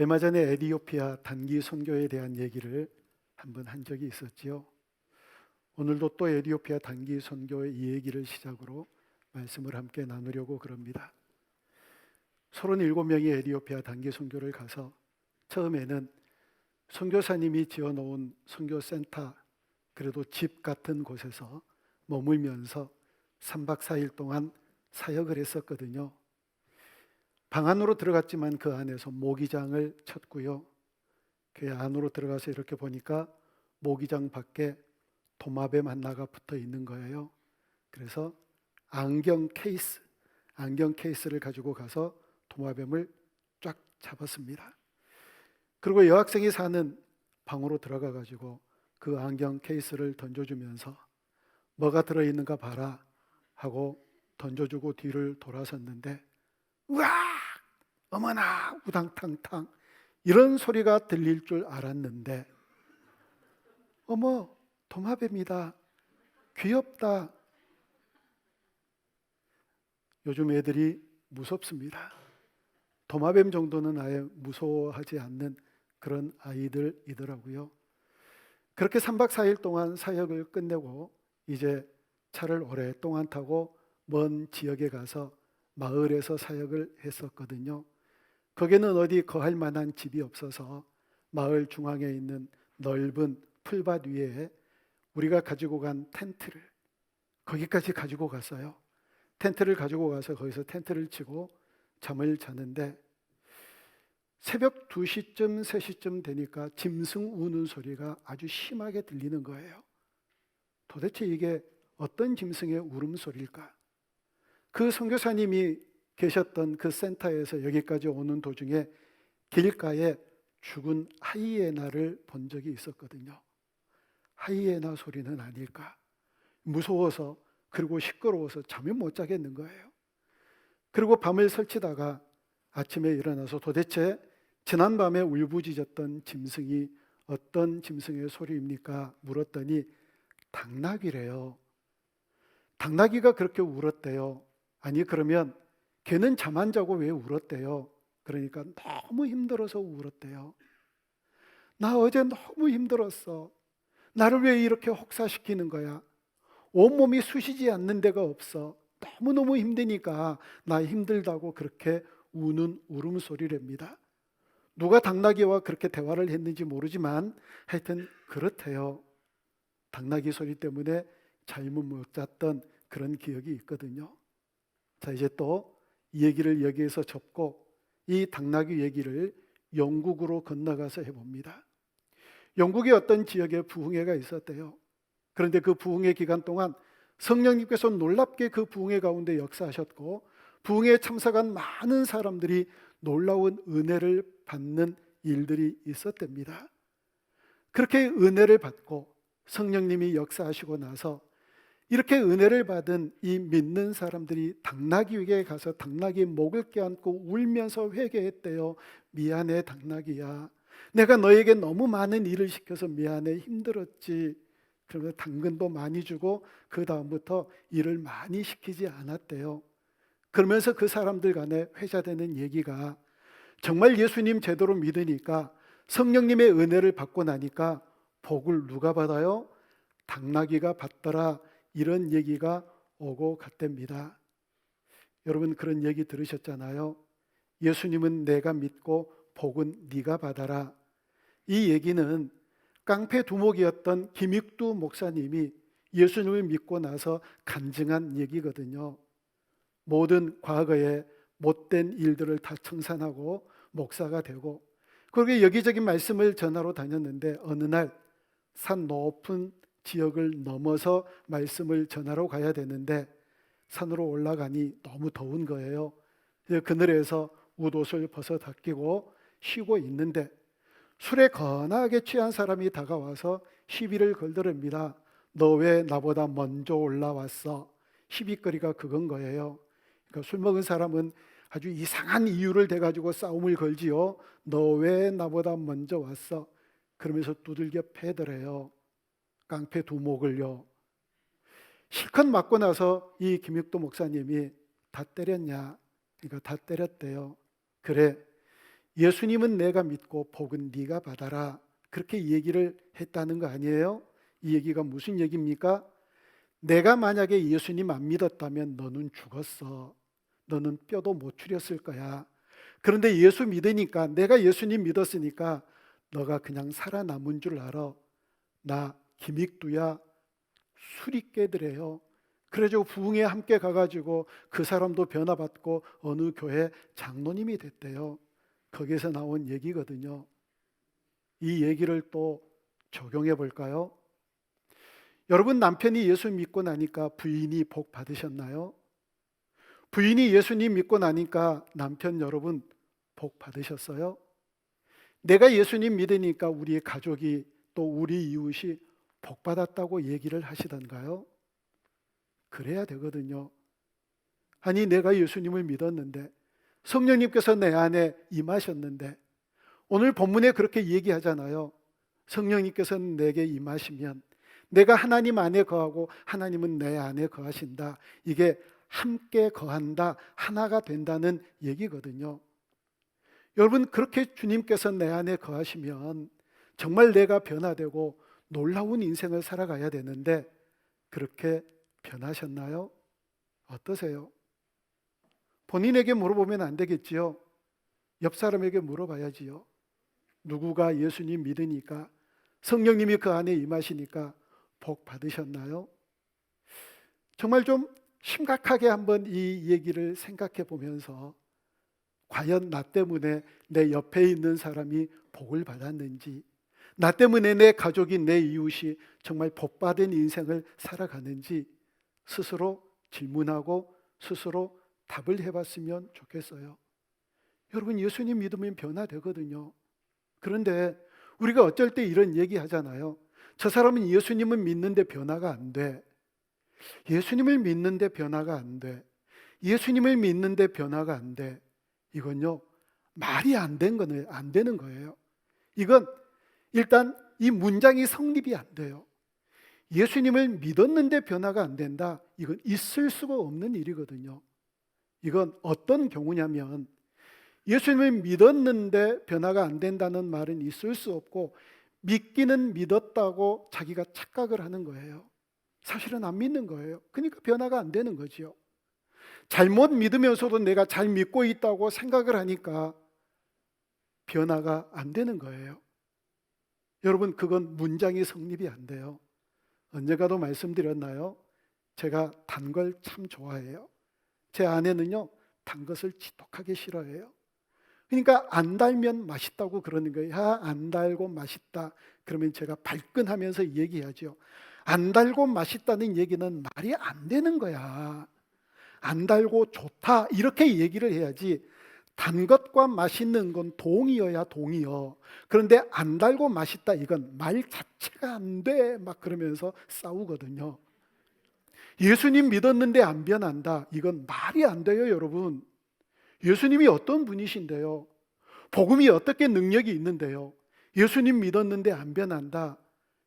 얼마 전에 에티오피아 단기 선교에 대한 얘기를 한번 한 적이 있었지요. 오늘도 또 에티오피아 단기 선교의 이 얘기를 시작으로 말씀을 함께 나누려고 그럽니다. 37명이 에티오피아 단기 선교를 가서 처음에는 선교사님이 지어놓은 선교센터, 그래도 집 같은 곳에서 머물면서 3박 4일 동안 사역을 했었거든요. 방 안으로 들어갔지만 그 안에서 모기장을 쳤고요. 그 안으로 들어가서 이렇게 보니까 모기장 밖에 도마뱀 하나가 붙어 있는 거예요. 그래서 안경 케이스를 가지고 가서 도마뱀을 쫙 잡았습니다. 그리고 여학생이 사는 방으로 들어가 가지고 그 안경 케이스를 던져주면서 뭐가 들어있는가 봐라 하고 던져주고 뒤를 돌아섰는데, 으악! 어머나 우당탕탕 이런 소리가 들릴 줄 알았는데, 어머 도마뱀이다, 귀엽다. 요즘 애들이 무섭습니다. 도마뱀 정도는 아예 무서워하지 않는 그런 아이들이더라고요. 그렇게 3박 4일 동안 사역을 끝내고 이제 차를 오랫동안 타고 먼 지역에 가서 마을에서 사역을 했었거든요. 거기는 어디 거할 만한 집이 없어서 마을 중앙에 있는 넓은 풀밭 위에 우리가 가지고 간 텐트를 거기까지 가지고 갔어요. 텐트를 가지고 가서 거기서 텐트를 치고 잠을 자는데 새벽 2시쯤 3시쯤 되니까 짐승 우는 소리가 아주 심하게 들리는 거예요. 도대체 이게 어떤 짐승의 울음소리일까? 그 선교사님이 계셨던 그 센터에서 여기까지 오는 도중에 길가에 죽은 하이에나를 본 적이 있었거든요. 하이에나 소리는 아닐까? 무서워서, 그리고 시끄러워서 잠이 못 자겠는 거예요. 그리고 밤을 설치다가 아침에 일어나서 도대체 지난밤에 울부짖었던 짐승이 어떤 짐승의 소리입니까? 물었더니 당나귀래요. 당나귀가 그렇게 울었대요. 아니 그러면 걔는 잠 안 자고 왜 울었대요? 그러니까 너무 힘들어서 울었대요. 나 어제 너무 힘들었어. 나를 왜 이렇게 혹사시키는 거야? 온몸이 쑤시지 않는 데가 없어. 너무너무 힘드니까 나 힘들다고 그렇게 우는 울음소리랍니다. 누가 당나귀와 그렇게 대화를 했는지 모르지만 하여튼 그렇대요. 당나귀 소리 때문에 잠을 못 잤던 그런 기억이 있거든요. 자, 이제 또 이 얘기를 여기에서 접고 이 당나귀 얘기를 영국으로 건너가서 해봅니다. 영국의 어떤 지역에 부흥회가 있었대요. 그런데 그 부흥회 기간 동안 성령님께서 놀랍게 그 부흥회 가운데 역사하셨고, 부흥회에 참석한 많은 사람들이 놀라운 은혜를 받는 일들이 있었답니다. 그렇게 은혜를 받고 성령님이 역사하시고 나서 이렇게 은혜를 받은 이 믿는 사람들이 당나귀에게 가서 당나귀의 목을 껴안고 울면서 회개했대요. 미안해 당나귀야. 내가 너에게 너무 많은 일을 시켜서 미안해, 힘들었지. 그러면서 당근도 많이 주고 그 다음부터 일을 많이 시키지 않았대요. 그러면서 그 사람들 간에 회자되는 얘기가, 정말 예수님 제대로 믿으니까 성령님의 은혜를 받고 나니까 복을 누가 받아요? 당나귀가 받더라. 이런 얘기가 오고 갔답니다. 여러분 그런 얘기 들으셨잖아요. 예수님은 내가 믿고 복은 네가 받아라. 이 얘기는 깡패 두목이었던 김익두 목사님이 예수님을 믿고 나서 간증한 얘기거든요. 모든 과거의 못된 일들을 다 청산하고 목사가 되고, 그리고 여기저기 말씀을 전하러 다녔는데 어느 날 산 높은 지역을 넘어서 말씀을 전하러 가야 되는데 산으로 올라가니 너무 더운 거예요. 그늘에서 웃옷을 벗어 닦이고 쉬고 있는데 술에 거나하게 취한 사람이 다가와서 시비를 걸더랍니다. 너 왜 나보다 먼저 올라왔어? 시비거리가 그건 거예요. 그러니까 술 먹은 사람은 아주 이상한 이유를 대가지고 싸움을 걸지요. 너 왜 나보다 먼저 왔어? 그러면서 두들겨 패더래요. 깡패 두목을요. 실컷 맞고 나서 이 김익도 목사님이 다 때렸냐? 그러니까 다 때렸대요. 그래, 예수님은 내가 믿고 복은 네가 받아라. 그렇게 얘기를 했다는 거 아니에요? 이 얘기가 무슨 얘기입니까? 내가 만약에 예수님 안 믿었다면 너는 죽었어. 너는 뼈도 못 추렸을 거야. 그런데 예수 믿으니까, 내가 예수님 믿었으니까 너가 그냥 살아남은 줄 알아. 나 김익두야, 술이 깨더래요. 그래서 부흥에 함께 가가지고 그 사람도 변화받고 어느 교회 장로님이 됐대요. 거기에서 나온 얘기거든요. 이 얘기를 또 적용해 볼까요? 여러분, 남편이 예수 믿고 나니까 부인이 복 받으셨나요? 부인이 예수님 믿고 나니까 남편 여러분 복 받으셨어요? 내가 예수님 믿으니까 우리 가족이 또 우리 이웃이 복 받았다고 얘기를 하시던가요? 그래야 되거든요. 아니, 내가 예수님을 믿었는데, 성령님께서 내 안에 임하셨는데, 오늘 본문에 그렇게 얘기하잖아요. 성령님께서는 내게 임하시면 내가 하나님 안에 거하고 하나님은 내 안에 거하신다. 이게 함께 거한다, 하나가 된다는 얘기거든요. 여러분, 그렇게 주님께서 내 안에 거하시면 정말 내가 변화되고 놀라운 인생을 살아가야 되는데, 그렇게 변하셨나요? 어떠세요? 본인에게 물어보면 안 되겠지요. 옆 사람에게 물어봐야지요. 누구가 예수님 믿으니까, 성령님이 그 안에 임하시니까 복 받으셨나요? 정말 좀 심각하게 한번 이 얘기를 생각해 보면서, 과연 나 때문에 내 옆에 있는 사람이 복을 받았는지, 나 때문에 내 가족이, 내 이웃이 정말 복받은 인생을 살아가는지 스스로 질문하고 스스로 답을 해봤으면 좋겠어요. 여러분, 예수님 믿으면 변화되거든요. 그런데 우리가 어쩔 때 이런 얘기 하잖아요. 저 사람은 예수님을 믿는데 변화가 안 돼. 예수님을 믿는데 변화가 안 돼. 예수님을 믿는데 변화가 안 돼. 이건요, 말이 안 되는 거예요. 이건 일단 이 문장이 성립이 안 돼요. 예수님을 믿었는데 변화가 안 된다. 이건 있을 수가 없는 일이거든요. 이건 어떤 경우냐면, 예수님을 믿었는데 변화가 안 된다는 말은 있을 수 없고, 믿기는 믿었다고 자기가 착각을 하는 거예요. 사실은 안 믿는 거예요. 그러니까 변화가 안 되는 거지요. 잘못 믿으면서도 내가 잘 믿고 있다고 생각을 하니까 변화가 안 되는 거예요. 여러분, 그건 문장이 성립이 안 돼요. 언젠가도 말씀드렸나요? 제가 단 걸 참 좋아해요. 제 아내는요, 단 것을 지독하게 싫어해요. 그러니까 안 달면 맛있다고 그러는 거예요. 안 달고 맛있다. 그러면 제가 발끈하면서 얘기하죠. 안 달고 맛있다는 얘기는 말이 안 되는 거야. 안 달고 좋다 이렇게 얘기를 해야지, 단 것과 맛있는 건 동의어야 동의어. 그런데 안 달고 맛있다, 이건 말 자체가 안 돼. 막 그러면서 싸우거든요. 예수님 믿었는데 안 변한다, 이건 말이 안 돼요. 여러분, 예수님이 어떤 분이신데요? 복음이 어떻게 능력이 있는데요? 예수님 믿었는데 안 변한다,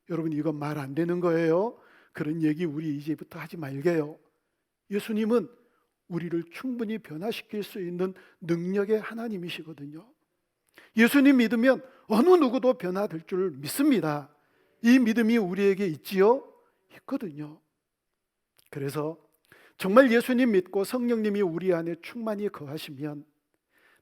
여러분, 이건 말 안 되는 거예요. 그런 얘기 우리 이제부터 하지 말게요. 예수님은 우리를 충분히 변화시킬 수 있는 능력의 하나님이시거든요. 예수님 믿으면 어느 누구도 변화될 줄 믿습니다. 이 믿음이 우리에게 있지요? 있거든요. 그래서 정말 예수님 믿고 성령님이 우리 안에 충만히 거하시면,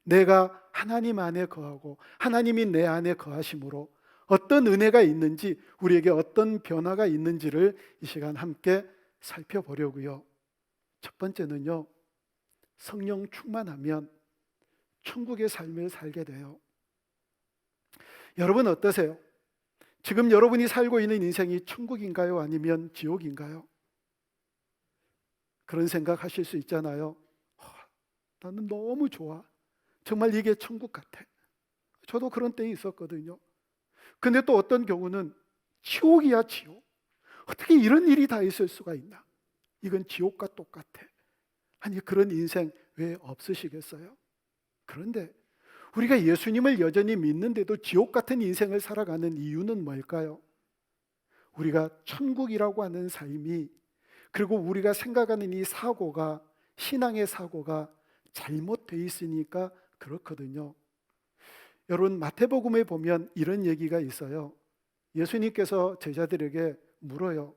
내가 하나님 안에 거하고 하나님이 내 안에 거하심으로 어떤 은혜가 있는지, 우리에게 어떤 변화가 있는지를 이 시간 함께 살펴보려고요. 첫 번째는요, 성령 충만하면 천국의 삶을 살게 돼요. 여러분 어떠세요? 지금 여러분이 살고 있는 인생이 천국인가요? 아니면 지옥인가요? 그런 생각 하실 수 있잖아요. 나는 너무 좋아. 정말 이게 천국 같아. 저도 그런 때이 있었거든요. 근데 또 어떤 경우는 지옥이야, 지옥. 어떻게 이런 일이 다 있을 수가 있나? 이건 지옥과 똑같아. 아니, 그런 인생 왜 없으시겠어요? 그런데 우리가 예수님을 여전히 믿는데도 지옥 같은 인생을 살아가는 이유는 뭘까요? 우리가 천국이라고 하는 삶이, 그리고 우리가 생각하는 이 사고가, 신앙의 사고가 잘못되어 있으니까 그렇거든요. 여러분, 마태복음에 보면 이런 얘기가 있어요. 예수님께서 제자들에게 물어요.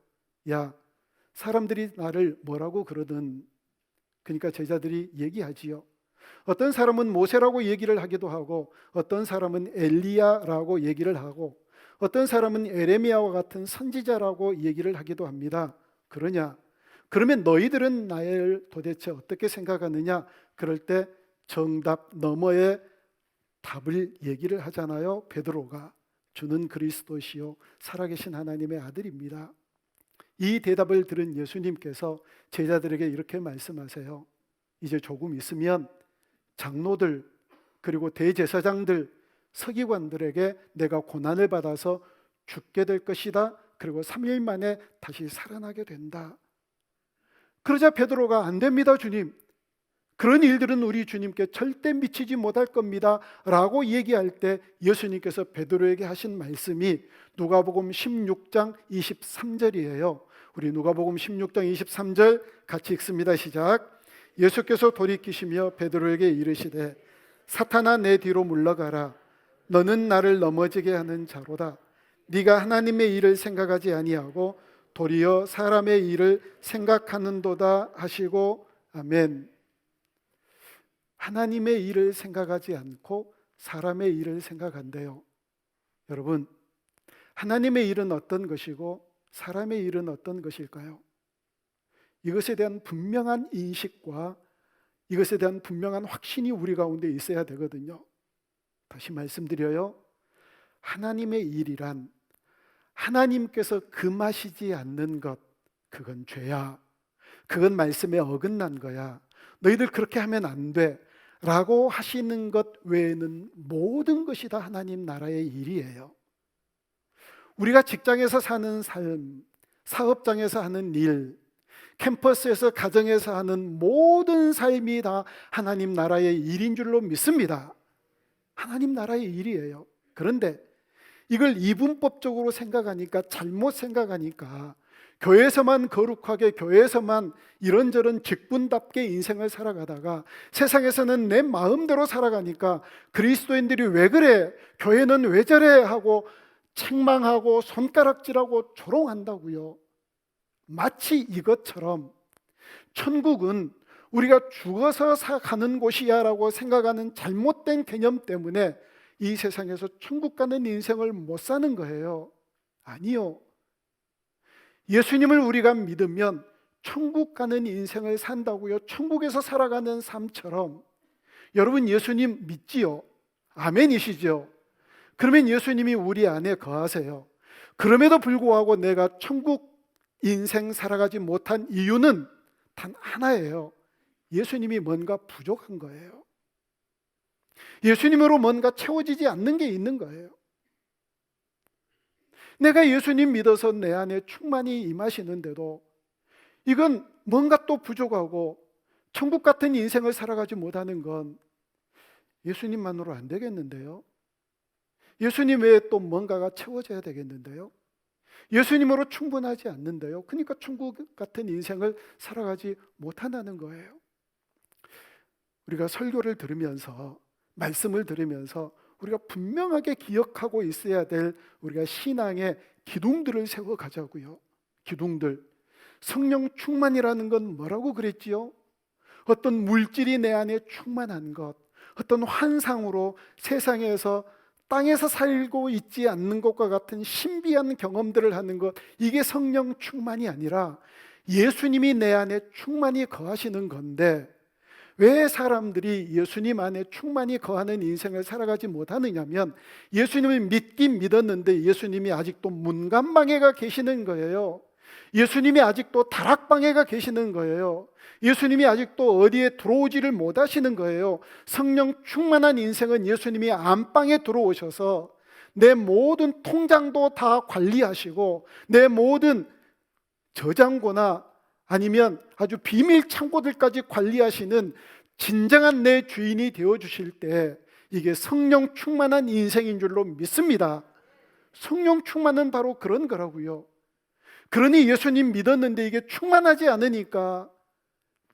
야, 사람들이 나를 뭐라고 그러든. 그러니까 제자들이 얘기하지요. 어떤 사람은 모세라고 얘기를 하기도 하고, 어떤 사람은 엘리야라고 얘기를 하고, 어떤 사람은 에레미야와 같은 선지자라고 얘기를 하기도 합니다. 그러냐? 그러면 너희들은 나를 도대체 어떻게 생각하느냐? 그럴 때 정답 너머의 답을 얘기를 하잖아요. 베드로가 주는 그리스도시요 살아계신 하나님의 아들입니다. 이 대답을 들은 예수님께서 제자들에게 이렇게 말씀하세요. 이제 조금 있으면 장로들 그리고 대제사장들 서기관들에게 내가 고난을 받아서 죽게 될 것이다. 그리고 3일 만에 다시 살아나게 된다. 그러자 베드로가 안 됩니다, 주님. 그런 일들은 우리 주님께 절대 미치지 못할 겁니다 라고 얘기할 때 예수님께서 베드로에게 하신 말씀이 누가복음 16장 23절이에요. 우리 누가복음 16장 23절 같이 읽습니다. 시작. 예수께서 돌이키시며 베드로에게 이르시되 사탄아 내 뒤로 물러가라. 너는 나를 넘어지게 하는 자로다. 네가 하나님의 일을 생각하지 아니하고 도리어 사람의 일을 생각하는도다 하시고 아멘. 하나님의 일을 생각하지 않고 사람의 일을 생각한대요. 여러분, 하나님의 일은 어떤 것이고 사람의 일은 어떤 것일까요? 이것에 대한 분명한 인식과 이것에 대한 분명한 확신이 우리 가운데 있어야 되거든요. 다시 말씀드려요. 하나님의 일이란 하나님께서 금하시지 않는 것, 그건 죄야. 그건 말씀에 어긋난 거야. 너희들 그렇게 하면 안 돼 라고 하시는 것 외에는 모든 것이 다 하나님 나라의 일이에요. 우리가 직장에서 사는 삶, 사업장에서 하는 일, 캠퍼스에서 가정에서 하는 모든 삶이 다 하나님 나라의 일인 줄로 믿습니다. 하나님 나라의 일이에요. 그런데 이걸 이분법적으로 생각하니까, 잘못 생각하니까 교회에서만 거룩하게, 교회에서만 이런저런 직분답게 인생을 살아가다가 세상에서는 내 마음대로 살아가니까 그리스도인들이 왜 그래? 교회는 왜 저래? 하고 책망하고 손가락질하고 조롱한다고요. 마치 이것처럼 천국은 우리가 죽어서 가는 곳이야 라고 생각하는 잘못된 개념 때문에 이 세상에서 천국 가는 인생을 못 사는 거예요. 아니요. 예수님을 우리가 믿으면 천국 가는 인생을 산다고요. 천국에서 살아가는 삶처럼. 여러분, 예수님 믿지요? 아멘이시죠? 그러면 예수님이 우리 안에 거하세요. 그럼에도 불구하고 내가 천국 인생 살아가지 못한 이유는 단 하나예요. 예수님이 뭔가 부족한 거예요. 예수님으로 뭔가 채워지지 않는 게 있는 거예요. 내가 예수님 믿어서 내 안에 충만히 임하시는데도 이건 뭔가 또 부족하고 천국 같은 인생을 살아가지 못하는 건 예수님만으로 안 되겠는데요. 예수님 외에 또 뭔가가 채워져야 되겠는데요. 예수님으로 충분하지 않는데요. 그러니까 천국 같은 인생을 살아가지 못한다는 거예요. 우리가 설교를 들으면서, 말씀을 들으면서 우리가 분명하게 기억하고 있어야 될 우리가 신앙의 기둥들을 세워가자고요. 기둥들. 성령 충만이라는 건 뭐라고 그랬지요? 어떤 물질이 내 안에 충만한 것, 어떤 환상으로 세상에서 땅에서 살고 있지 않는 것과 같은 신비한 경험들을 하는 것, 이게 성령 충만이 아니라 예수님이 내 안에 충만히 거하시는 건데, 왜 사람들이 예수님 안에 충만히 거하는 인생을 살아가지 못하느냐면 예수님을 믿긴 믿었는데 예수님이 아직도 문간방에가 계시는 거예요. 예수님이 아직도 다락방에가 계시는 거예요. 예수님이 아직도 어디에 들어오지를 못하시는 거예요. 성령 충만한 인생은 예수님이 안방에 들어오셔서 내 모든 통장도 다 관리하시고 내 모든 저장고나 아니면 아주 비밀 창고들까지 관리하시는 진정한 내 주인이 되어주실 때 이게 성령 충만한 인생인 줄로 믿습니다. 성령 충만은 바로 그런 거라고요. 그러니 예수님 믿었는데 이게 충만하지 않으니까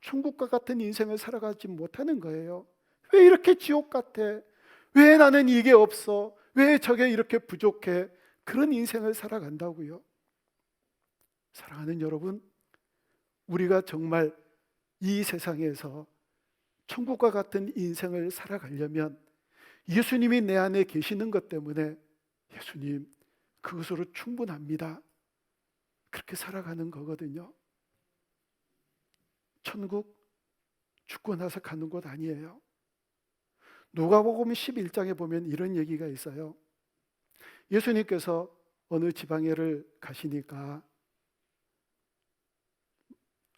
천국과 같은 인생을 살아가지 못하는 거예요. 왜 이렇게 지옥 같아? 왜 나는 이게 없어? 왜 저게 이렇게 부족해? 그런 인생을 살아간다고요. 사랑하는 여러분, 우리가 정말 이 세상에서 천국과 같은 인생을 살아가려면 예수님이 내 안에 계시는 것 때문에 예수님, 그것으로 충분합니다. 그렇게 살아가는 거거든요. 천국 죽고 나서 가는 곳 아니에요. 누가복음 11장에 보면 이런 얘기가 있어요. 예수님께서 어느 지방에를 가시니까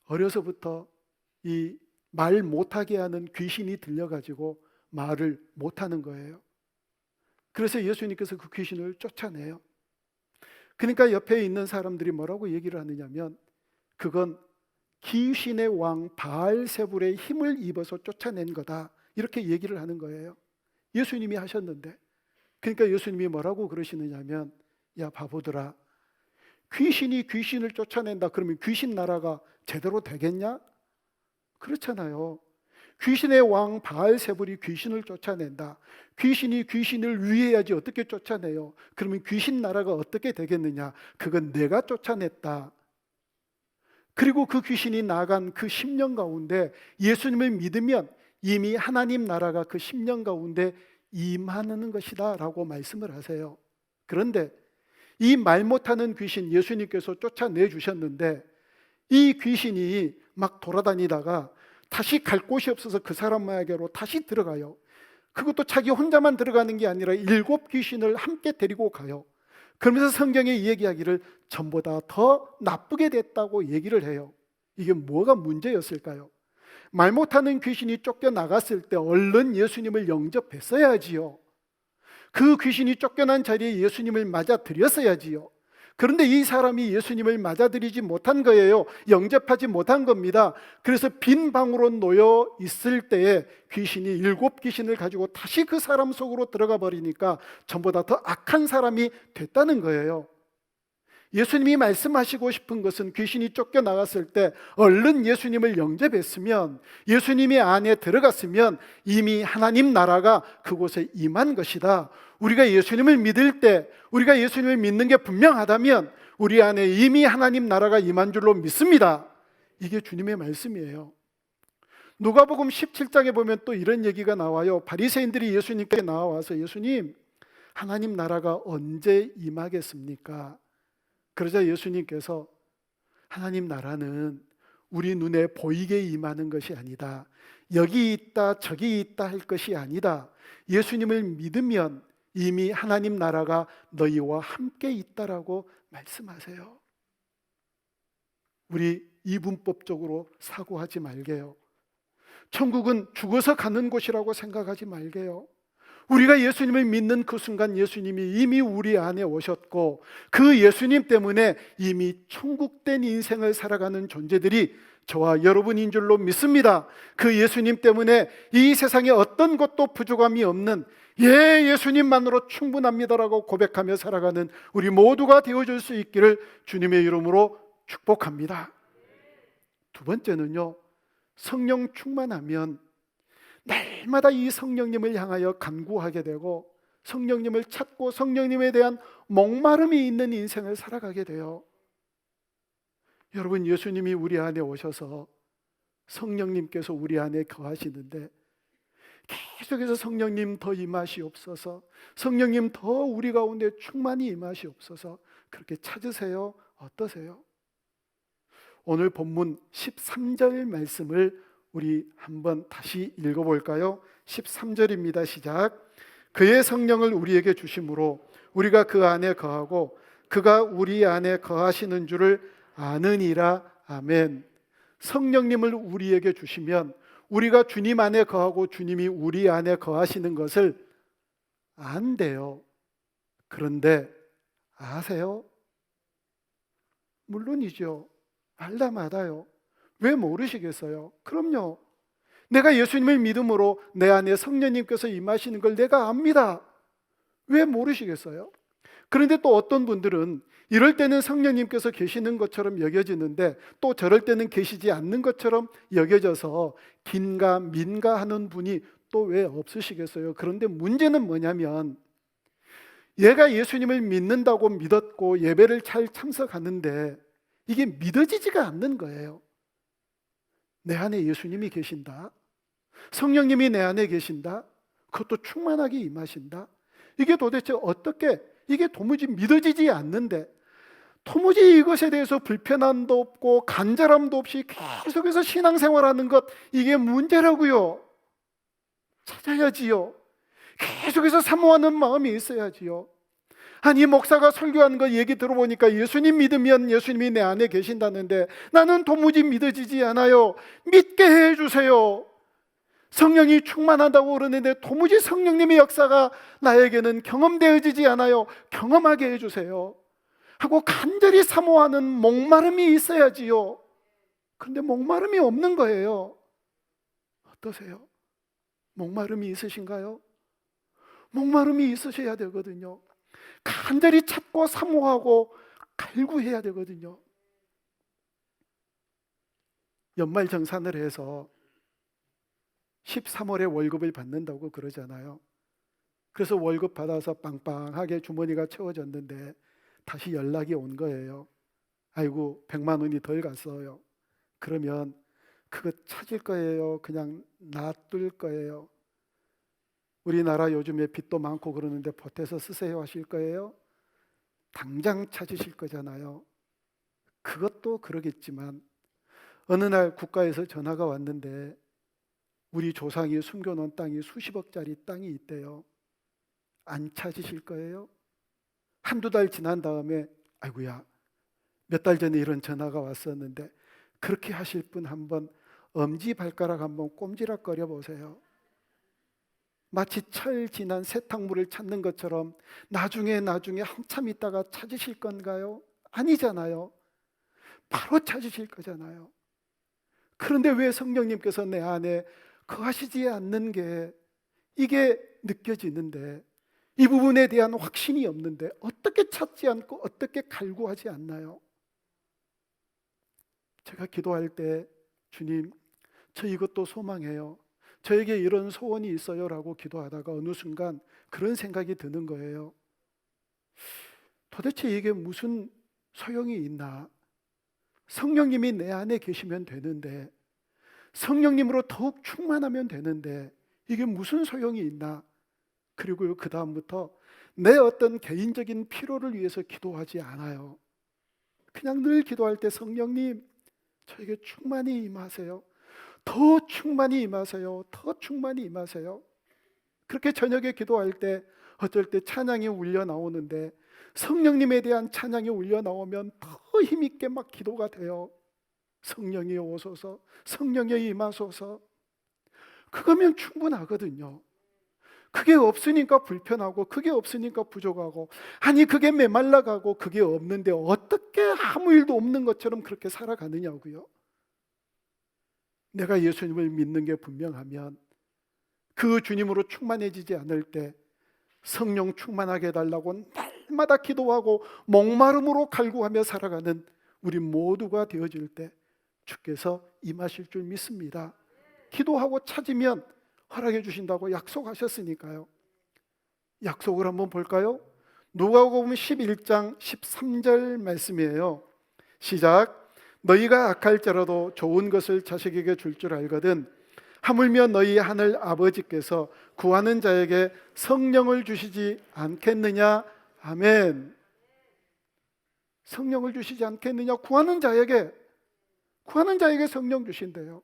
어려서부터 이 말 못하게 하는 귀신이 들려가지고 말을 못하는 거예요. 그래서 예수님께서 그 귀신을 쫓아내요. 그러니까 옆에 있는 사람들이 뭐라고 얘기를 하느냐면 그건 귀신의 왕 바알세불의 힘을 입어서 쫓아낸 거다, 이렇게 얘기를 하는 거예요. 예수님이 하셨는데. 그러니까 예수님이 뭐라고 그러시느냐면, 야 바보들아, 귀신이 귀신을 쫓아낸다 그러면 귀신 나라가 제대로 되겠냐? 그렇잖아요. 귀신의 왕 바알세불이 귀신을 쫓아낸다. 귀신이 귀신을 위해야지 어떻게 쫓아내요? 그러면 귀신 나라가 어떻게 되겠느냐? 그건 내가 쫓아냈다. 그리고 그 귀신이 나간 그 10년 가운데 예수님을 믿으면 이미 하나님 나라가 그 10년 가운데 임하는 것이다 라고 말씀을 하세요. 그런데 이 말 못하는 귀신 예수님께서 쫓아내 주셨는데 이 귀신이 막 돌아다니다가 다시 갈 곳이 없어서 그 사람에게로 다시 들어가요. 그것도 자기 혼자만 들어가는 게 아니라 7 귀신을 함께 데리고 가요. 그러면서 성경에 얘기하기를 전보다 더 나쁘게 됐다고 얘기를 해요. 이게 뭐가 문제였을까요? 말 못하는 귀신이 쫓겨나갔을 때 얼른 예수님을 영접했어야지요. 그 귀신이 쫓겨난 자리에 예수님을 맞아들였어야지요. 그런데 이 사람이 예수님을 맞아들이지 못한 거예요. 영접하지 못한 겁니다. 그래서 빈 방으로 놓여 있을 때에 귀신이 7 귀신을 가지고 다시 그 사람 속으로 들어가 버리니까 전보다 더 악한 사람이 됐다는 거예요. 예수님이 말씀하시고 싶은 것은 귀신이 쫓겨나갔을 때 얼른 예수님을 영접했으면, 예수님이 안에 들어갔으면 이미 하나님 나라가 그곳에 임한 것이다. 우리가 예수님을 믿을 때, 우리가 예수님을 믿는 게 분명하다면 우리 안에 이미 하나님 나라가 임한 줄로 믿습니다. 이게 주님의 말씀이에요. 누가복음 17장에 보면 또 이런 얘기가 나와요. 바리새인들이 예수님께 나와서 예수님, 하나님 나라가 언제 임하겠습니까? 그러자 예수님께서 하나님 나라는 우리 눈에 보이게 임하는 것이 아니다. 여기 있다 저기 있다 할 것이 아니다. 예수님을 믿으면 이미 하나님 나라가 너희와 함께 있다라고 말씀하세요. 우리 이분법적으로 사고하지 말게요. 천국은 죽어서 가는 곳이라고 생각하지 말게요. 우리가 예수님을 믿는 그 순간 예수님이 이미 우리 안에 오셨고 그 예수님 때문에 이미 천국된 인생을 살아가는 존재들이 저와 여러분인 줄로 믿습니다. 그 예수님 때문에 이 세상에 어떤 것도 부족함이 없는, 예수님만으로 충분합니다라고 고백하며 살아가는 우리 모두가 되어줄 수 있기를 주님의 이름으로 축복합니다. 두 번째는요, 성령 충만하면 날마다 이 성령님을 향하여 간구하게 되고 성령님을 찾고 성령님에 대한 목마름이 있는 인생을 살아가게 돼요. 여러분, 예수님이 우리 안에 오셔서 성령님께서 우리 안에 거하시는데 계속해서 성령님 더 임하시옵소서, 성령님 더 우리 가운데 충만히 임하시옵소서, 그렇게 찾으세요? 어떠세요? 오늘 본문 13절 말씀을 우리 한번 다시 읽어볼까요? 13절입니다. 시작. 그의 성령을 우리에게 주심으로 우리가 그 안에 거하고 그가 우리 안에 거하시는 줄을 아느니라. 아멘. 성령님을 우리에게 주시면 우리가 주님 안에 거하고 주님이 우리 안에 거하시는 것을 안대요. 그런데 아세요? 물론이죠. 알다 마다요. 왜 모르시겠어요? 그럼요. 내가 예수님을 믿음으로 내 안에 성령님께서 임하시는 걸 내가 압니다. 왜 모르시겠어요? 그런데 또 어떤 분들은 이럴 때는 성령님께서 계시는 것처럼 여겨지는데 또 저럴 때는 계시지 않는 것처럼 여겨져서 긴가 민가 하는 분이 또 왜 없으시겠어요? 그런데 문제는 뭐냐면 얘가 예수님을 믿는다고 믿었고 예배를 잘 참석하는데 이게 믿어지지가 않는 거예요. 내 안에 예수님이 계신다, 성령님이 내 안에 계신다, 그것도 충만하게 임하신다. 이게 도대체 어떻게, 이게 도무지 믿어지지 않는데 도무지 이것에 대해서 불편함도 없고 간절함도 없이 계속해서 신앙생활하는 것, 이게 문제라고요. 찾아야지요. 계속해서 사모하는 마음이 있어야지요. 아니, 목사가 설교하는 거 얘기 들어보니까 예수님 믿으면 예수님이 내 안에 계신다는데 나는 도무지 믿어지지 않아요. 믿게 해주세요. 성령이 충만하다고 그러는데 도무지 성령님의 역사가 나에게는 경험되어지지 않아요. 경험하게 해주세요 하고 간절히 사모하는 목마름이 있어야지요. 그런데 목마름이 없는 거예요. 어떠세요? 목마름이 있으신가요? 목마름이 있으셔야 되거든요. 간절히 찾고 사모하고 갈구해야 되거든요. 연말정산을 해서 13월에 월급을 받는다고 그러잖아요. 그래서 월급 받아서 빵빵하게 주머니가 채워졌는데 다시 연락이 온 거예요. 아이고, 100만 원이 덜 갔어요. 그러면 그거 찾을 거예요? 그냥 놔둘 거예요? 우리나라 요즘에 빚도 많고 그러는데 보태서 쓰세요 하실 거예요? 당장 찾으실 거잖아요. 그것도 그러겠지만 어느 날 국가에서 전화가 왔는데 우리 조상이 숨겨놓은 땅이 수십억짜리 땅이 있대요. 안 찾으실 거예요? 한두 달 지난 다음에 아이고야, 몇 달 전에 이런 전화가 왔었는데, 그렇게 하실 분 한번 엄지발가락 한번 꼼지락거려 보세요. 마치 철 지난 세탁물을 찾는 것처럼 나중에 한참 있다가 찾으실 건가요? 아니잖아요. 바로 찾으실 거잖아요. 그런데 왜 성령님께서 내 안에 거하시지 않는 게, 이게 느껴지는데, 이 부분에 대한 확신이 없는데 어떻게 찾지 않고 어떻게 갈구하지 않나요? 제가 기도할 때 주님, 저 이것도 소망해요, 저에게 이런 소원이 있어요 라고 기도하다가 어느 순간 그런 생각이 드는 거예요. 도대체 이게 무슨 소용이 있나? 성령님이 내 안에 계시면 되는데, 성령님으로 더욱 충만하면 되는데 이게 무슨 소용이 있나? 그리고 그 다음부터 내 어떤 개인적인 필요를 위해서 기도하지 않아요. 그냥 늘 기도할 때 성령님, 저에게 충만히 임하세요, 더 충만히 임하세요, 더 충만히 임하세요. 그렇게 저녁에 기도할 때 어쩔 때 찬양이 울려 나오는데 성령님에 대한 찬양이 울려 나오면 더 힘있게 막 기도가 돼요. 성령이 오소서, 성령이 임하소서. 그거면 충분하거든요. 그게 없으니까 불편하고, 그게 없으니까 부족하고, 아니 그게 메말라가고, 그게 없는데 어떻게 아무 일도 없는 것처럼 그렇게 살아가느냐고요. 내가 예수님을 믿는 게 분명하면 그 주님으로 충만해지지 않을 때 성령 충만하게 해달라고 날마다 기도하고 목마름으로 갈구하며 살아가는 우리 모두가 되어질 때 주께서 임하실 줄 믿습니다. 기도하고 찾으면 허락해 주신다고 약속하셨으니까요. 약속을 한번 볼까요? 누가복음 11장 13절 말씀이에요. 시작. 너희가 악할지라도 좋은 것을 자식에게 줄 줄 알거든 하물며 너희 하늘 아버지께서 구하는 자에게 성령을 주시지 않겠느냐. 아멘. 성령을 주시지 않겠느냐. 구하는 자에게 성령 주신대요.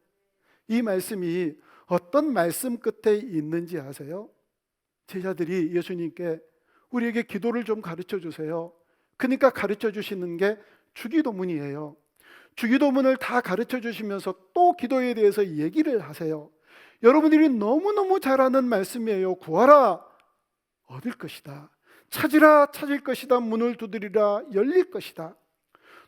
이 말씀이 어떤 말씀 끝에 있는지 아세요? 제자들이 예수님께 우리에게 기도를 좀 가르쳐 주세요. 그러니까 가르쳐 주시는 게 주기도문이에요. 주기도문을 다 가르쳐 주시면서 또 기도에 대해서 얘기를 하세요. 여러분들이 너무너무 잘 아는 말씀이에요. 구하라, 얻을 것이다. 찾으라, 찾을 것이다. 문을 두드리라, 열릴 것이다.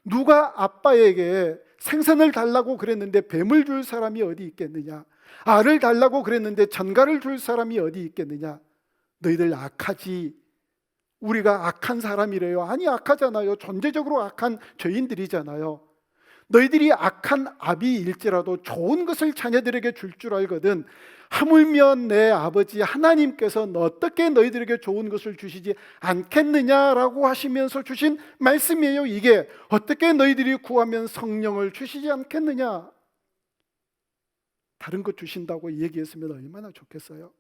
누가 아빠에게 생선을 달라고 그랬는데 뱀을 줄 사람이 어디 있겠느냐? 알을 달라고 그랬는데 전갈을 줄 사람이 어디 있겠느냐? 너희들 악하지. 우리가 악한 사람이래요. 아니, 악하잖아요. 존재적으로 악한 죄인들이잖아요. 너희들이 악한 아비일지라도 좋은 것을 자녀들에게 줄 줄 알거든 하물며 내 아버지 하나님께서 어떻게 너희들에게 좋은 것을 주시지 않겠느냐라고 하시면서 주신 말씀이에요. 이게 어떻게 너희들이 구하면 성령을 주시지 않겠느냐. 다른 것 주신다고 얘기했으면 얼마나 좋겠어요.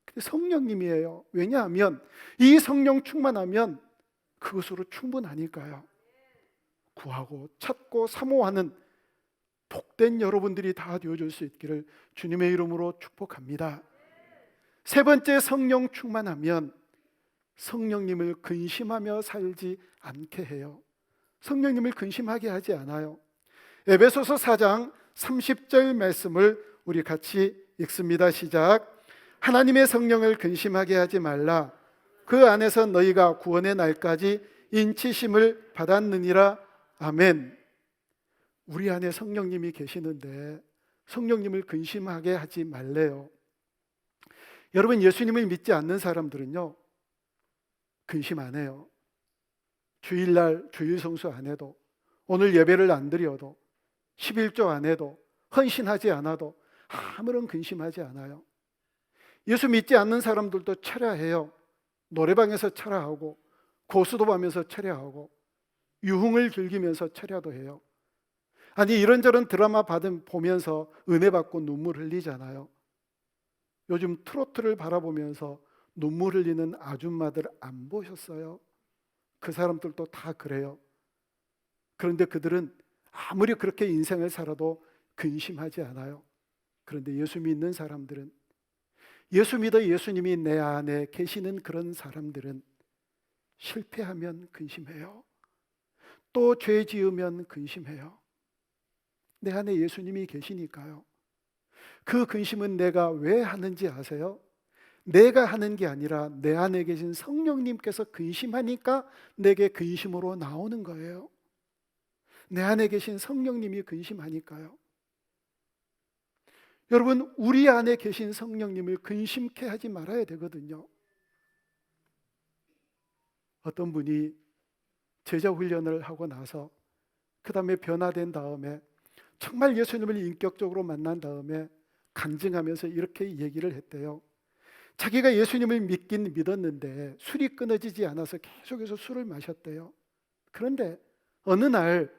근데 성령님이에요. 왜냐하면 이 성령 충만하면 그것으로 충분하니까요. 구하고 찾고 사모하는 복된 여러분들이 다 되어줄 수 있기를 주님의 이름으로 축복합니다. 세 번째, 성령 충만하면 성령님을 근심하며 살지 않게 해요. 성령님을 근심하게 하지 않아요. 에베소서 4장 30절 말씀을 우리 같이 읽습니다. 시작. 하나님의 성령을 근심하게 하지 말라. 그 안에서 너희가 구원의 날까지 인치심을 받았느니라. 아멘. 우리 안에 성령님이 계시는데 성령님을 근심하게 하지 말래요. 여러분, 예수님을 믿지 않는 사람들은요, 근심 안 해요. 주일날 주일 성수 안 해도, 오늘 예배를 안 드려도, 11조 안 해도, 헌신하지 않아도 아무런 근심하지 않아요. 예수 믿지 않는 사람들도 철야해요. 노래방에서 철야하고, 고수도하면서 철야하고, 유흥을 즐기면서 철야도 해요. 아니, 이런저런 드라마 보면서 은혜 받고 눈물 흘리잖아요. 요즘 트로트를 바라보면서 눈물 흘리는 아줌마들 안 보셨어요? 그 사람들도 다 그래요. 그런데 그들은 아무리 그렇게 인생을 살아도 근심하지 않아요. 그런데 예수 믿는 사람들은, 예수 믿어 예수님이 내 안에 계시는 그런 사람들은 실패하면 근심해요. 또 죄 지으면 근심해요. 내 안에 예수님이 계시니까요. 그 근심은 내가 왜 하는지 아세요? 내가 하는 게 아니라 내 안에 계신 성령님께서 근심하니까 내게 근심으로 나오는 거예요. 내 안에 계신 성령님이 근심하니까요. 여러분, 우리 안에 계신 성령님을 근심케 하지 말아야 되거든요. 어떤 분이 제자 훈련을 하고 나서 그 다음에 변화된 다음에 정말 예수님을 인격적으로 만난 다음에 간증하면서 이렇게 얘기를 했대요. 자기가 예수님을 믿긴 믿었는데 술이 끊어지지 않아서 계속해서 술을 마셨대요. 그런데 어느 날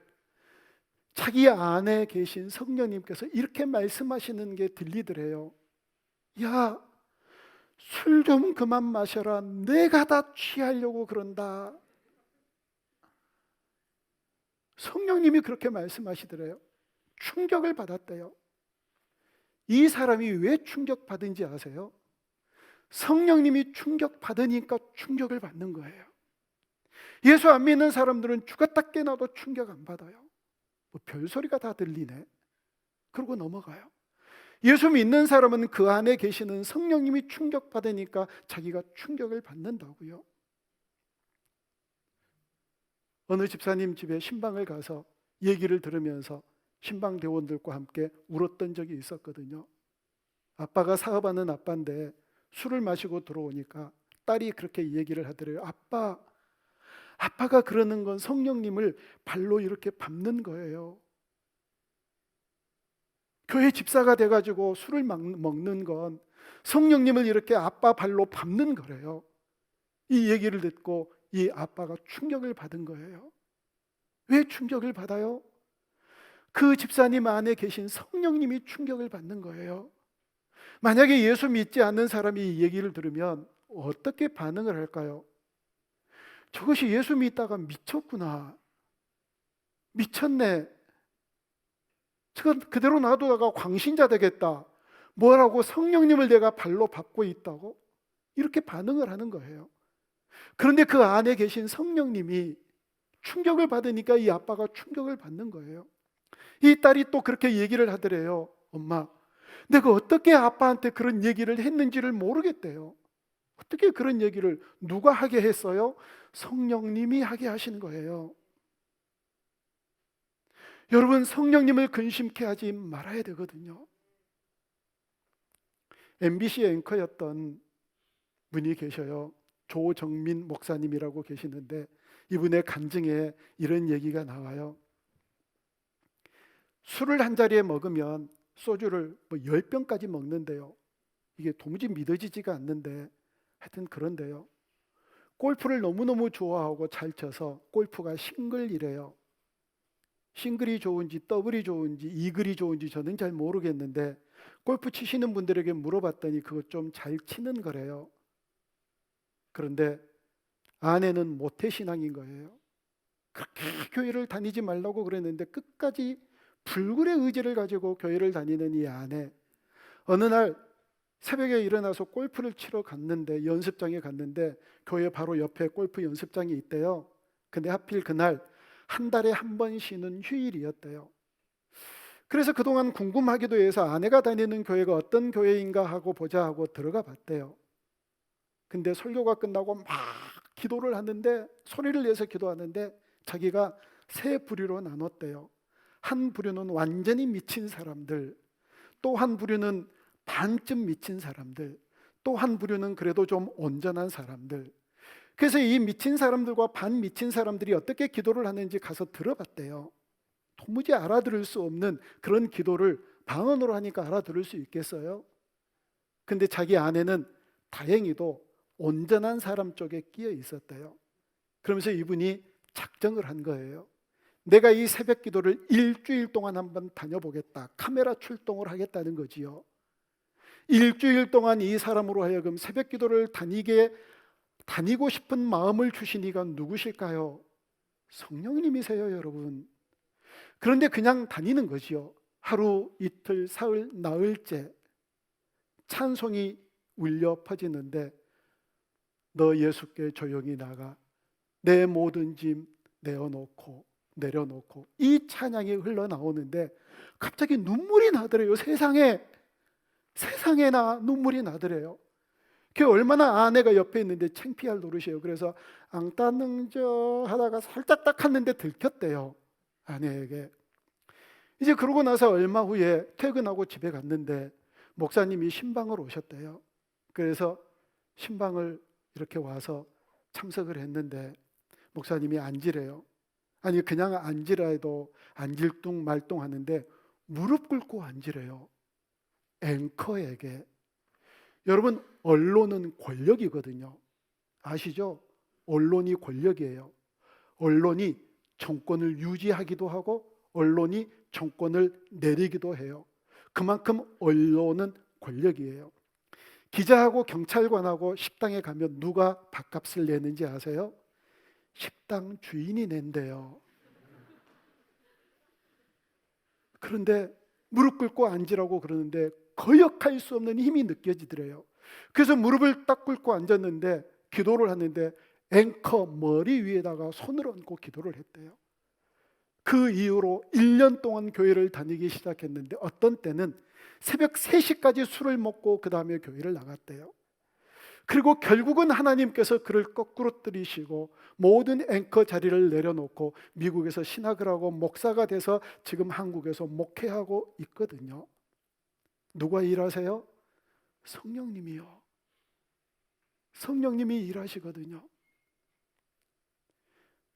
자기 안에 계신 성령님께서 이렇게 말씀하시는 게 들리더래요. 야, 술 좀 그만 마셔라. 내가 다 취하려고 그런다. 성령님이 그렇게 말씀하시더래요. 충격을 받았대요. 이 사람이 왜 충격받은지 아세요? 성령님이 충격받으니까 충격을 받는 거예요. 예수 안 믿는 사람들은 죽었다 깨나도 충격 안 받아요. 뭐 별소리가 다 들리네. 그러고 넘어가요. 예수 믿는 사람은 그 안에 계시는 성령님이 충격받으니까 자기가 충격을 받는다고요. 어느 집사님 집에 신방을 가서 얘기를 들으면서 신방 대원들과 함께 울었던 적이 있었거든요. 아빠가 사업하는 아빠인데 술을 마시고 들어오니까 딸이 그렇게 얘기를 하더래요. 아빠가 그러는 건 성령님을 발로 이렇게 밟는 거예요. 교회 집사가 돼가지고 술을 먹는 건 성령님을 이렇게 아빠 발로 밟는 거래요. 이 얘기를 듣고 이 아빠가 충격을 받은 거예요. 왜 충격을 받아요? 그 집사님 안에 계신 성령님이 충격을 받는 거예요. 만약에 예수 믿지 않는 사람이 이 얘기를 들으면 어떻게 반응을 할까요? 저것이 예수 믿다가 미쳤구나. 미쳤네. 저건 그대로 놔두다가 광신자 되겠다. 뭐라고 성령님을 내가 발로 밟고 있다고? 이렇게 반응을 하는 거예요. 그런데 그 안에 계신 성령님이 충격을 받으니까 이 아빠가 충격을 받는 거예요. 이 딸이 또 그렇게 얘기를 하더래요. 엄마, 내가 어떻게 아빠한테 그런 얘기를 했는지를 모르겠대요. 어떻게 그런 얘기를 누가 하게 했어요? 성령님이 하게 하시는 거예요. 여러분, 성령님을 근심케 하지 말아야 되거든요. MBC 앵커였던 분이 계셔요. 조정민 목사님이라고 계시는데 이분의 간증에 이런 얘기가 나와요. 술을 한 자리에 먹으면 소주를 뭐 10병까지 먹는데요. 이게 도무지 믿어지지가 않는데 하여튼 그런데요. 골프를 너무너무 좋아하고 잘 쳐서 골프가 싱글이래요. 싱글이 좋은지 더블이 좋은지 이글이 좋은지 저는 잘 모르겠는데 골프 치시는 분들에게 물어봤더니 그거 좀 잘 치는 거래요. 그런데 아내는 모태신앙인 거예요. 그렇게 교회를 다니지 말라고 그랬는데 끝까지 불굴의 의지를 가지고 교회를 다니는 이 아내, 어느 날 새벽에 일어나서 골프를 치러 갔는데, 연습장에 갔는데 교회 바로 옆에 골프 연습장이 있대요. 근데 하필 그날 한 달에 한 번 쉬는 휴일이었대요. 그래서 그동안 궁금하기도 해서 아내가 다니는 교회가 어떤 교회인가 하고 보자 하고 들어가 봤대요. 근데 설교가 끝나고 막 기도를 하는데, 소리를 내서 기도하는데 자기가 세 부류로 나눴대요. 한 부류는 완전히 미친 사람들, 또 한 부류는 반쯤 미친 사람들, 또 한 부류는 그래도 좀 온전한 사람들. 그래서 이 미친 사람들과 반 미친 사람들이 어떻게 기도를 하는지 가서 들어봤대요. 도무지 알아들을 수 없는 그런 기도를 방언으로 하니까 알아들을 수 있겠어요? 근데 자기 아내는 다행히도 온전한 사람 쪽에 끼어 있었대요. 그러면서 이분이 작정을 한 거예요. 내가 이 새벽 기도를 일주일 동안 한번 다녀보겠다. 카메라 출동을 하겠다는 거지요. 일주일 동안 이 사람으로 하여금 새벽 기도를 다니고 싶은 마음을 주신 이가 누구실까요? 성령님이세요, 여러분. 그런데 그냥 다니는 거지요. 하루, 이틀, 사흘, 나흘째 찬송이 울려 퍼지는데, 너 예수께 조용히 나가, 내 모든 짐 내려놓고 이 찬양이 흘러나오는데 갑자기 눈물이 나더래요. 세상에나 눈물이 나더래요. 그게 얼마나 아내가 옆에 있는데 창피할 노릇이에요. 그래서 앙따능저 하다가 살짝 딱 했는데 들켰대요, 아내에게. 이제 그러고 나서 얼마 후에 퇴근하고 집에 갔는데 목사님이 신방을 오셨대요. 그래서 신방을 이렇게 와서 참석을 했는데 목사님이 앉으래요. 아니 그냥 앉으라 해도 앉을뚱 말뚱 하는데 무릎 꿇고 앉으래요. 앵커에게. 여러분, 언론은 권력이거든요. 아시죠? 언론이 권력이에요. 언론이 정권을 유지하기도 하고 언론이 정권을 내리기도 해요. 그만큼 언론은 권력이에요. 기자하고 경찰관하고 식당에 가면 누가 밥값을 내는지 아세요? 식당 주인이 낸대요. 그런데 무릎 꿇고 앉으라고 그러는데 거역할 수 없는 힘이 느껴지더래요. 그래서 무릎을 딱 꿇고 앉았는데 기도를 하는데 앵커 머리 위에다가 손을 얹고 기도를 했대요. 그 이후로 1년 동안 교회를 다니기 시작했는데 어떤 때는 새벽 3시까지 술을 먹고 그 다음에 교회를 나갔대요. 그리고 결국은 하나님께서 그를 거꾸로 들이시고 모든 앵커 자리를 내려놓고 미국에서 신학을 하고 목사가 돼서 지금 한국에서 목회하고 있거든요. 누가 일하세요? 성령님이요. 성령님이 일하시거든요.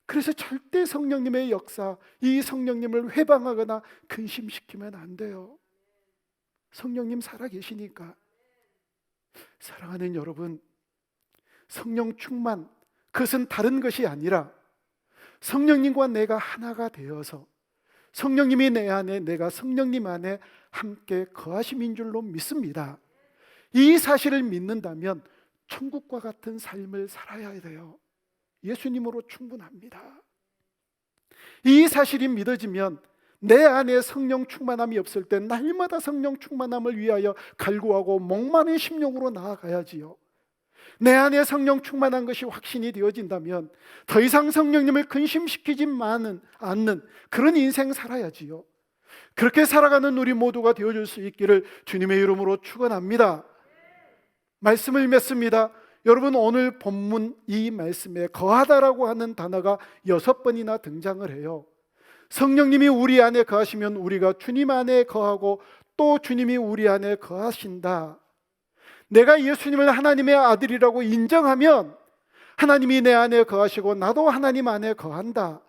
그래서 절대 성령님의 역사, 이 성령님을 회방하거나 근심시키면 안 돼요. 성령님 살아계시니까. 사랑하는 여러분, 성령 충만, 그것은 다른 것이 아니라 성령님과 내가 하나가 되어서 성령님이 내 안에, 내가 성령님 안에 함께 거하심인 줄로 믿습니다. 이 사실을 믿는다면 천국과 같은 삶을 살아야 돼요. 예수님으로 충분합니다. 이 사실이 믿어지면 내 안에 성령 충만함이 없을 때 날마다 성령 충만함을 위하여 갈구하고 목마른 심령으로 나아가야지요. 내 안에 성령 충만한 것이 확신이 되어진다면 더 이상 성령님을 근심시키지 않는 그런 인생 살아야지요. 그렇게 살아가는 우리 모두가 되어줄 수 있기를 주님의 이름으로 축원합니다. 말씀을 맺습니다. 여러분, 오늘 본문 이 말씀에 거하다라고 하는 단어가 6번이나 등장을 해요. 성령님이 우리 안에 거하시면 우리가 주님 안에 거하고 또 주님이 우리 안에 거하신다. 내가 예수님을 하나님의 아들이라고 인정하면 하나님이 내 안에 거하시고 나도 하나님 안에 거한다.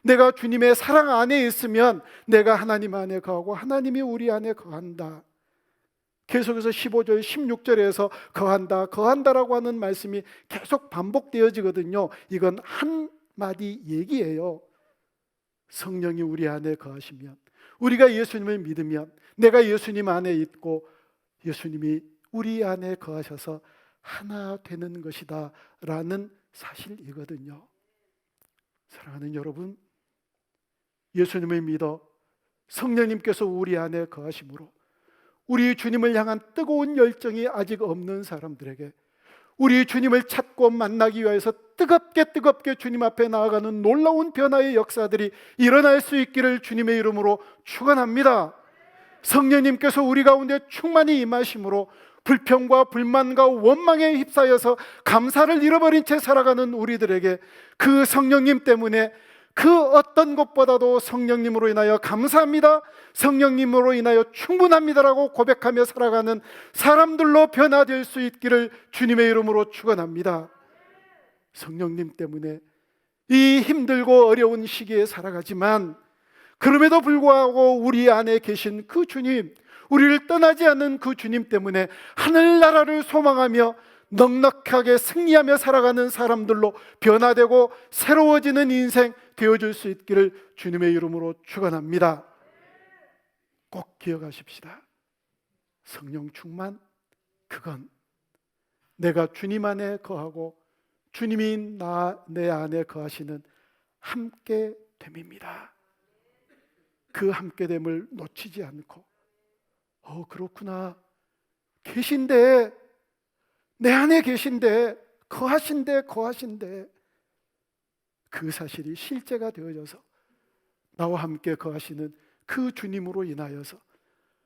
내가 주님의 사랑 안에 있으면 내가 하나님 안에 거하고 하나님이 우리 안에 거한다. 계속해서 15절, 16절에서 거한다라고 하는 말씀이 계속 반복되어지거든요. 이건 한마디 얘기예요. 성령이 우리 안에 거하시면, 우리가 예수님을 믿으면, 내가 예수님 안에 있고 예수님이 우리 안에 거하셔서 하나 되는 것이다 라는 사실이거든요. 사랑하는 여러분, 예수님을 믿어 성령님께서 우리 안에 거하심으로 우리 주님을 향한 뜨거운 열정이 아직 없는 사람들에게 우리 주님을 찾고 만나기 위해서 뜨겁게 주님 앞에 나아가는 놀라운 변화의 역사들이 일어날 수 있기를 주님의 이름으로 축원합니다. 성령님께서 우리 가운데 충만히 임하심으로 불평과 불만과 원망에 휩싸여서 감사를 잃어버린 채 살아가는 우리들에게 그 성령님 때문에 그 어떤 것보다도 성령님으로 인하여 감사합니다, 성령님으로 인하여 충분합니다라고 고백하며 살아가는 사람들로 변화될 수 있기를 주님의 이름으로 축원합니다. 성령님 때문에 이 힘들고 어려운 시기에 살아가지만 그럼에도 불구하고 우리 안에 계신 그 주님, 우리를 떠나지 않는 그 주님 때문에 하늘나라를 소망하며 넉넉하게 승리하며 살아가는 사람들로 변화되고 새로워지는 인생 되어줄 수 있기를 주님의 이름으로 축원합니다. 꼭 기억하십시다. 성령 충만, 그건 내가 주님 안에 거하고 주님이 내 안에 거하시는 함께됨입니다. 그 함께됨을 놓치지 않고 그렇구나, 계신데, 내 안에 계신데, 거하신데 그 사실이 실제가 되어져서 나와 함께 거하시는 그 주님으로 인하여서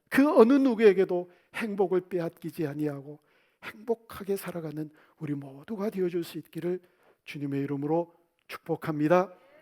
그 어느 누구에게도 행복을 빼앗기지 아니하고 행복하게 살아가는 우리 모두가 되어줄 수 있기를 주님의 이름으로 축복합니다.